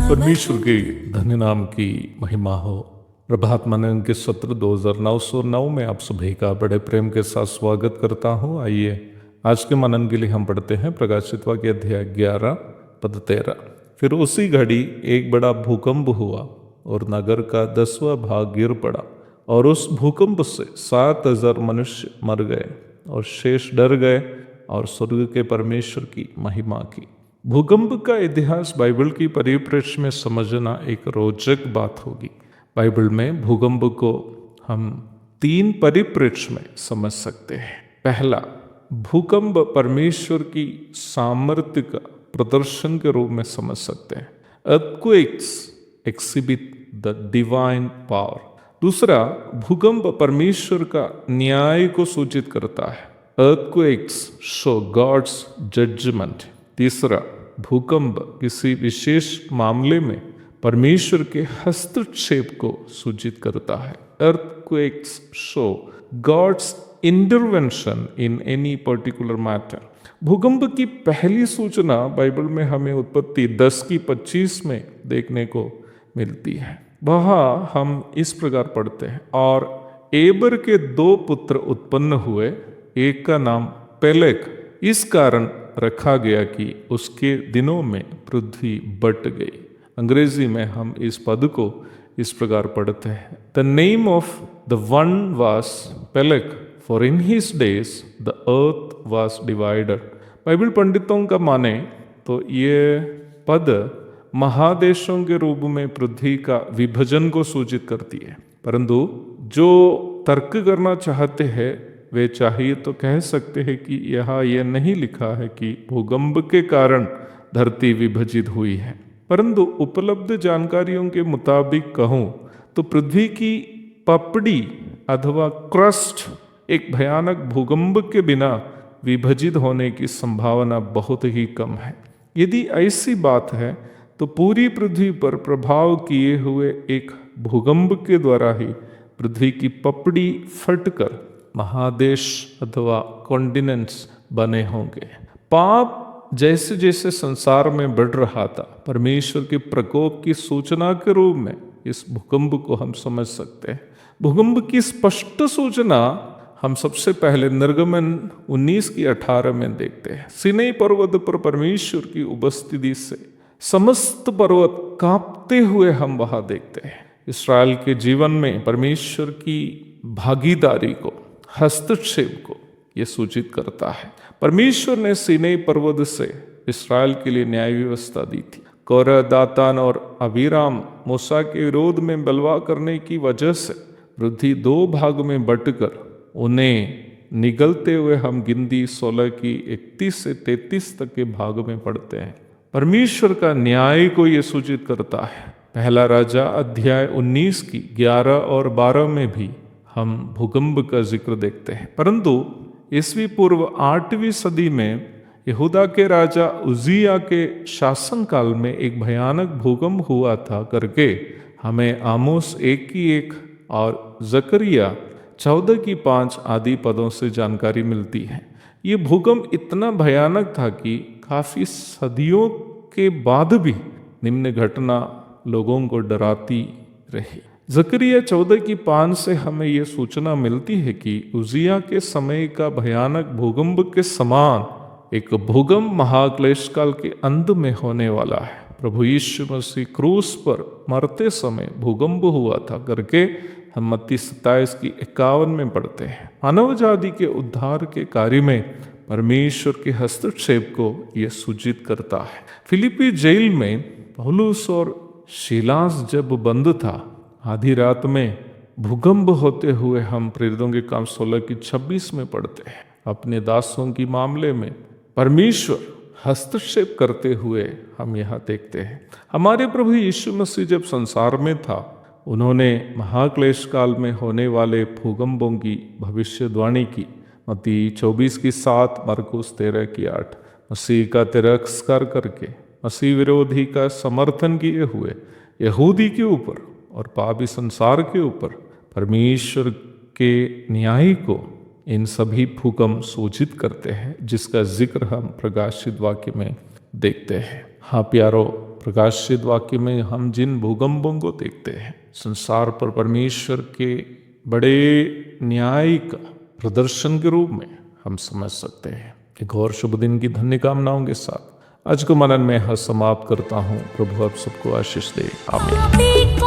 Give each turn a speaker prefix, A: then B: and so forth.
A: परमेश्वर के धन्य नाम की महिमा हो। प्रभात मनन के सत्र 2909 में आप सभी का बड़े प्रेम के साथ स्वागत करता हूँ। आइए आज के मनन के लिए हम पढ़ते हैं प्रकाशित वाक्य अध्याय 11 पद 13। फिर उसी घड़ी एक बड़ा भूकंप हुआ और नगर का 10वां भाग गिर पड़ा और उस भूकंप से 7,000 मनुष्य मर गए और शेष डर गए और स्वर्ग के परमेश्वर की महिमा की। भूकंप का इतिहास बाइबल की परिप्रेक्ष्य में समझना एक रोचक बात होगी। बाइबल में भूकंप को हम 3 परिप्रेक्ष्य में समझ सकते हैं। पहला, भूकंप परमेश्वर की सामर्थ्य का प्रदर्शन के रूप में समझ सकते हैं। Earthquakes exhibit the divine power. दूसरा, भूकंप परमेश्वर का न्याय को सूचित करता है। Earthquakes show God's judgment. तीसरा, भूकंप किसी विशेष मामले में परमेश्वर के हस्तक्षेप को सूचित करता है। Earthquakes show God's intervention in any particular matter. भूकंप की पहली सूचना बाइबल में हमें उत्पत्ति 10:25 में देखने को मिलती है। वहाँ हम इस प्रकार पढ़ते हैं, और एबर के 2 पुत्र उत्पन्न हुए, एक का नाम पेलेग इस कारण रखा गया कि उसके दिनों में पृथ्वी बट गई। अंग्रेजी में हम इस पद को इस प्रकार पढ़ते हैं, the name of the one was Peleg, for in his days the earth was divided. Bible पंडितों का माने तो ये पद महादेशों के रूप में पृथ्वी का विभाजन को सूचित करती है, परंतु जो तर्क करना चाहते हैं वे चाहिए तो कह सकते हैं कि यहाँ यह नहीं लिखा है कि भूकंप के कारण धरती विभाजित हुई है, परंतु उपलब्ध जानकारियों के मुताबिक कहूँ तो पृथ्वी की पपड़ी अथवा क्रस्ट एक भयानक भूकंप के बिना विभाजित होने की संभावना बहुत ही कम है। यदि ऐसी बात है तो पूरी पृथ्वी पर प्रभाव किए हुए एक भूकंप के द्वारा ही पृथ्वी की पपड़ी फटकर महादेश अथवा कॉन्टिनेंट्स बने होंगे। पाप जैसे जैसे संसार में बढ़ रहा था, परमेश्वर के प्रकोप की सूचना के रूप में इस भूकंप को हम समझ सकते हैं। भूकंप की स्पष्ट सूचना हम सबसे पहले निर्गमन 19:18 में देखते हैं। सीनै पर्वत पर परमेश्वर की उपस्थिति से समस्त पर्वत कांपते हुए हम वहां देखते हैं। इस्राएल के जीवन में परमेश्वर की भागीदारी को, हस्तक्षेप को यह सूचित करता है। परमेश्वर ने सीनै पर्वत से इस्राएल के लिए न्याय व्यवस्था दी थी। कोरह, दातान और अबीराम मूसा के विरोध में बलवा करने की वजह से पृथ्वी 2 भाग में बंटकर उन्हें निगलते हुए हम गिनती 16 की 31 से 33 तक के भाग में पढ़ते हैं। परमेश्वर का न्याय को यह सूचित करता है। पहला राजा अध्याय 19 की 11 और 12 में भी हम भूकंप का जिक्र देखते हैं, परंतु ईस्वी पूर्व 8वीं सदी में यहूदा के राजा उजिया के शासनकाल में एक भयानक भूकंप हुआ था करके हमें आमोस 1:1 और जकरिया 14:5 आदि पदों से जानकारी मिलती है। ये भूकंप इतना भयानक था कि काफी सदियों के बाद भी निम्न घटना लोगों को डराती रही। जकरिया 14:5 से हमें यह सूचना मिलती है कि उजिया के समय का भयानक भूकंप के समान एक भूकंप महाक्लेश काल के अंत में होने वाला है। प्रभु यीशु मसीह क्रूस पर मरते समय भूकंप हुआ था करके हम मत्ती 27:51 में पढ़ते हैं। मानव जाति के उद्धार के कार्य में परमेश्वर के हस्तक्षेप को यह सूचित करता है। फिलिपी जेल में पौलुस और सीलास जब बंद था, आधी रात में भूकंप होते हुए हम प्रेरितों के काम 16:26 में पढ़ते हैं। अपने दासों की मामले में परमेश्वर हस्तक्षेप करते हुए हम यहाँ देखते हैं। हमारे प्रभु यीशु मसीह जब संसार में था, उन्होंने महाक्लेश काल में होने वाले भूकंपों की भविष्यवाणी की। मत्ती 24:7, मरकुस 13:8। मसीह का तिरस्कार करके मसीह विरोधी का समर्थन किए हुए यहूदी के ऊपर और पापी संसार के ऊपर परमेश्वर के न्याय को इन सभी भूकंप सूचित करते हैं, जिसका जिक्र हम प्रकाशित वाक्य में देखते हैं। हाँ प्यारो, प्रकाशित वाक्य में हम जिन भूकंपों को देखते हैं, संसार पर परमेश्वर के बड़े न्याय का प्रदर्शन के रूप में हम समझ सकते हैं। एक और शुभ दिन की धन्य कामनाओं के साथ आज को मनन में समाप्त करता हूँ। प्रभु आप सबको आशीष दे। आमीन।